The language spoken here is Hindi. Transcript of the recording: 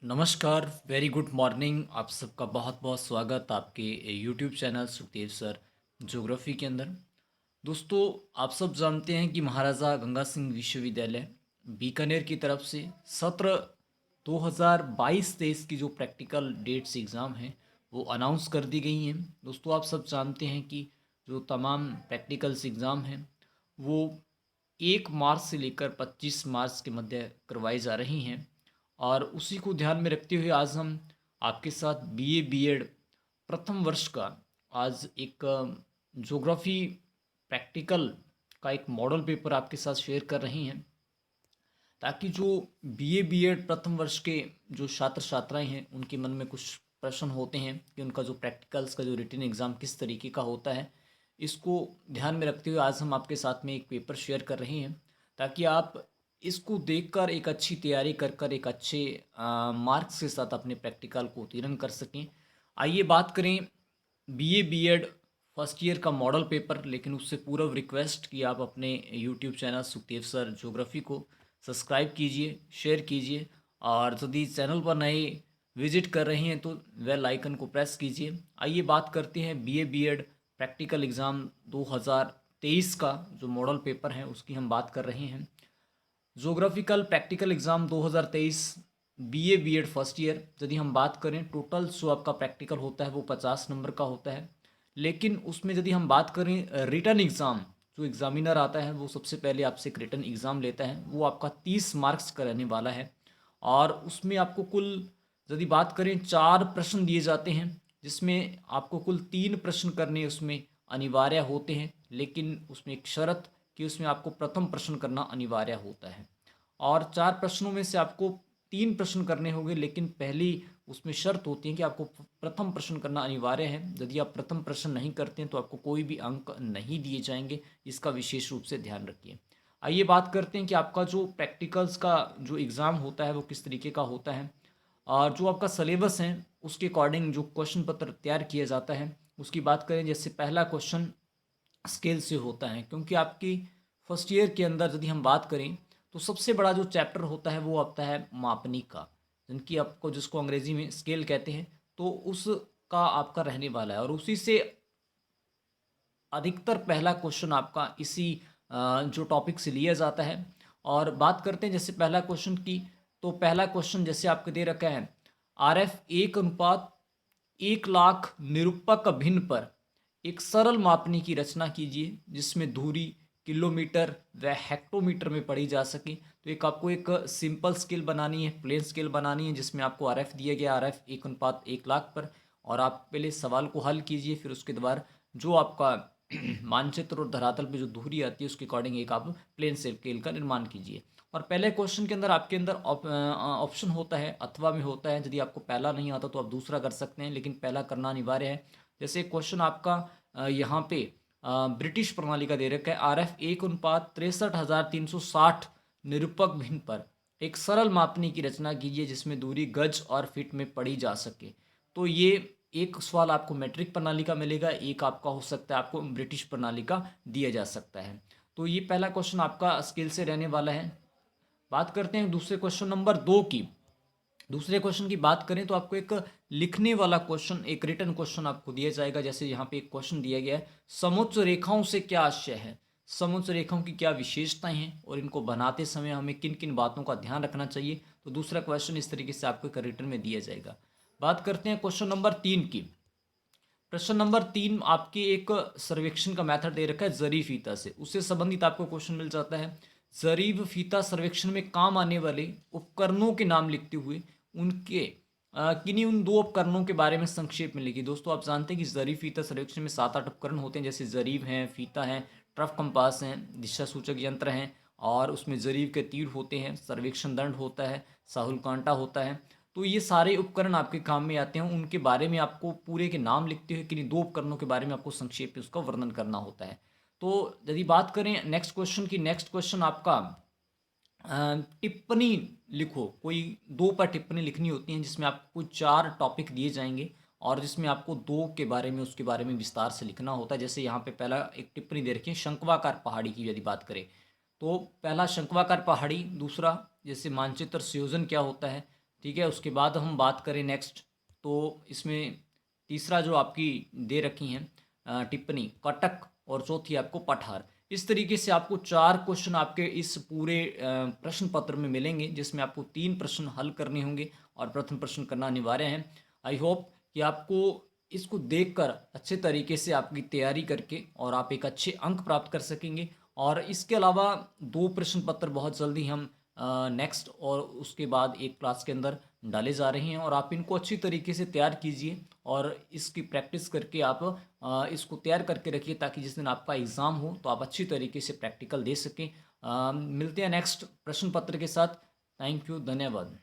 नमस्कार, वेरी गुड मॉर्निंग। आप सबका बहुत बहुत स्वागत आपके YouTube channel Sukhdev sir geography के अंदर। दोस्तों, आप सब जानते हैं कि महाराजा गंगा सिंह विश्वविद्यालय बीकानेर की तरफ से सत्र 2022-23 की जो प्रैक्टिकल डेट्स एग्ज़ाम हैं वो अनाउंस कर दी गई हैं। दोस्तों, आप सब जानते हैं कि जो तमाम प्रैक्टिकल्स एग्ज़ाम हैं वो 1 मार्च से लेकर 25 मार्च के मध्य करवाई जा रही हैं। और उसी को ध्यान में रखते हुए आज हम आपके साथ बीए बीएड प्रथम वर्ष का आज एक ज्योग्राफी प्रैक्टिकल का एक मॉडल पेपर आपके साथ शेयर कर रहे हैं, ताकि जो बीए बीएड प्रथम वर्ष के जो छात्र छात्राएं हैं उनके मन में कुछ प्रश्न होते हैं कि उनका जो प्रैक्टिकल्स का जो रिटन एग्ज़ाम किस तरीके का होता है, इसको ध्यान में रखते हुए आज हम आपके साथ में एक पेपर शेयर कर रहे हैं, ताकि आप इसको देखकर एक अच्छी तैयारी कर कर एक अच्छे मार्क्स के साथ अपने प्रैक्टिकल को उत्तीर्ण कर सकें। आइए बात करें बीए बीएड फर्स्ट ईयर का मॉडल पेपर, लेकिन उससे पूर्व रिक्वेस्ट कि आप अपने YouTube channel Sukhdev sir geography को सब्सक्राइब कीजिए, शेयर कीजिए, और यदि चैनल पर नए विजिट कर रहे हैं तो बेल आइकन को प्रेस कीजिए। आइए बात करते हैं बीए बीएड प्रैक्टिकल एग्ज़ाम 2023 का जो मॉडल पेपर है उसकी हम बात कर रहे हैं। Geographical practical exam 2023 BA BEd first year, यदि हम बात करें टोटल जो आपका प्रैक्टिकल होता है वो 50 नंबर का होता है। लेकिन उसमें यदि हम बात करें रिटन एग्ज़ाम, जो एग्ज़ामिनर आता है वो सबसे पहले आपसे एक रिटन एग्ज़ाम लेता है, वो आपका 30 मार्क्स का रहने वाला है। और उसमें आपको कुल यदि बात करें 4 प्रश्न दिए जाते हैं, जिसमें आपको कुल 3 प्रश्न करने उसमें अनिवार्य होते हैं, लेकिन उसमें एक शर्त कि उसमें आपको प्रथम प्रश्न करना अनिवार्य होता है। और 4 प्रश्नों में से आपको 3 प्रश्न करने होंगे, लेकिन पहली उसमें शर्त होती है कि आपको प्रथम प्रश्न करना अनिवार्य है। यदि आप प्रथम प्रश्न नहीं करते हैं तो आपको कोई भी अंक नहीं दिए जाएंगे, इसका विशेष रूप से ध्यान रखिए। आइए बात करते हैं कि आपका जो प्रैक्टिकल्स का जो एग्ज़ाम होता है वो किस तरीके का होता है। और जो आपका सिलेबस है उसके अकॉर्डिंग जो क्वेश्चन पत्र तैयार किया जाता है उसकी बात करें। जैसे पहला क्वेश्चन स्केल से होता है, क्योंकि आपकी फर्स्ट ईयर के अंदर यदि हम बात करें तो सबसे बड़ा जो चैप्टर होता है वो आता है मापनिक का, जिनकी आपको जिसको अंग्रेजी में स्केल कहते हैं, तो उसका आपका रहने वाला है। और उसी से अधिकतर पहला क्वेश्चन आपका इसी जो टॉपिक से लिया जाता है। और बात करते हैं जैसे पहला क्वेश्चन की, तो पहला क्वेश्चन जैसे आपको दे रखा है RF 1:1 लाख निरूपक भिन्न पर एक सरल मापनी की रचना कीजिए जिसमें दूरी किलोमीटर व हेक्टोमीटर में पढ़ी जा सके। तो एक आपको एक सिंपल स्केल बनानी है, प्लेन स्केल बनानी है, जिसमें आपको RF दिया गया, RF 1:1 लाख पर। और आप पहले सवाल को हल कीजिए, फिर उसके बाद जो आपका मानचित्र और धरातल पे जो दूरी आती है उसके अकॉर्डिंग एक आप प्लेन स्केल का निर्माण कीजिए। और पहले क्वेश्चन के अंदर आपके अंदर ऑप्शन होता है, अथवा में होता है। यदि आपको पहला नहीं आता तो आप दूसरा कर सकते हैं, लेकिन पहला करना अनिवार्य है। जैसे क्वेश्चन आपका यहाँ पे ब्रिटिश प्रणाली का दे रखा है, RF 1:63,360 निरूपक भिन्न पर एक सरल मापनी की रचना कीजिए जिसमें दूरी गज और फीट में पढ़ी जा सके। तो ये एक सवाल आपको मैट्रिक प्रणाली का मिलेगा, एक आपका हो सकता है आपको ब्रिटिश प्रणाली का दिया जा सकता है। तो ये पहला क्वेश्चन आपका स्केल से रहने वाला है। बात करते हैं दूसरे क्वेश्चन नंबर 2 की। दूसरे क्वेश्चन की बात करें तो आपको एक लिखने वाला क्वेश्चन, एक रिटन क्वेश्चन आपको दिया जाएगा। जैसे यहाँ पे एक क्वेश्चन दिया गया है, समुच्च रेखाओं से क्या आशय है, समुच्च रेखाओं की क्या विशेषताएं हैं और इनको बनाते समय हमें किन किन बातों का ध्यान रखना चाहिए। तो दूसरा क्वेश्चन इस तरीके से आपको एक रिटन में दिया जाएगा। बात करते हैं क्वेश्चन नंबर 3 की। प्रश्न नंबर 3 आपके एक सर्वेक्षण का मेथड दे रखा है जरी फीता से, उससे संबंधित आपको क्वेश्चन मिल जाता है। जरीब फीता सर्वेक्षण में काम आने वाले उपकरणों के नाम लिखते हुए उनके किन्हीं उन 2 उपकरणों के बारे में संक्षेप में लिखिए। दोस्तों, आप जानते हैं कि जरीब फीता सर्वेक्षण में 7-8 उपकरण होते हैं, जैसे जरीब हैं, फीता हैं, ट्रफ कंपास हैं, दिशा सूचक यंत्र हैं, और उसमें जरीब के तीर होते हैं, सर्वेक्षण दंड होता है, साहुल कांटा होता है। तो ये सारे उपकरण आपके काम में आते हैं, उनके बारे में आपको पूरे के नाम लिखते हुए किन्हीं 2 उपकरणों के बारे में आपको संक्षेप में उसका वर्णन करना होता है। तो यदि बात करें नेक्स्ट क्वेश्चन की, नेक्स्ट क्वेश्चन आपका टिप्पणी लिखो। कोई 2 पर टिप्पणी लिखनी होती है, जिसमें आपको 4 टॉपिक दिए जाएंगे और जिसमें आपको 2 के बारे में उसके बारे में विस्तार से लिखना होता है। जैसे यहाँ पे पहला एक टिप्पणी दे रखी है शंक्वाकार पहाड़ी की। यदि बात करें तो पहला शंक्वाकार पहाड़ी, दूसरा जैसे मानचित्र संयोजन क्या होता है, ठीक है। उसके बाद हम बात करें नेक्स्ट, तो इसमें तीसरा जो आपकी दे रखी हैं टिप्पणी कटक, और चौथी आपको पठार। इस तरीके से आपको 4 क्वेश्चन आपके इस पूरे प्रश्न पत्र में मिलेंगे, जिसमें आपको 3 प्रश्न हल करने होंगे और प्रथम प्रश्न करना अनिवार्य है। आई होप कि आपको इसको देखकर अच्छे तरीके से आपकी तैयारी करके और आप एक अच्छे अंक प्राप्त कर सकेंगे। और इसके अलावा 2 प्रश्न पत्र बहुत जल्दी हम नेक्स्ट और उसके बाद एक क्लास के अंदर डाले जा रहे हैं, और आप इनको अच्छी तरीके से तैयार कीजिए और इसकी प्रैक्टिस करके आप इसको तैयार करके रखिए, ताकि जिस दिन आपका एग्ज़ाम हो तो आप अच्छी तरीके से प्रैक्टिकल दे सकें। मिलते हैं नेक्स्ट प्रश्न पत्र के साथ। थैंक यू, धन्यवाद।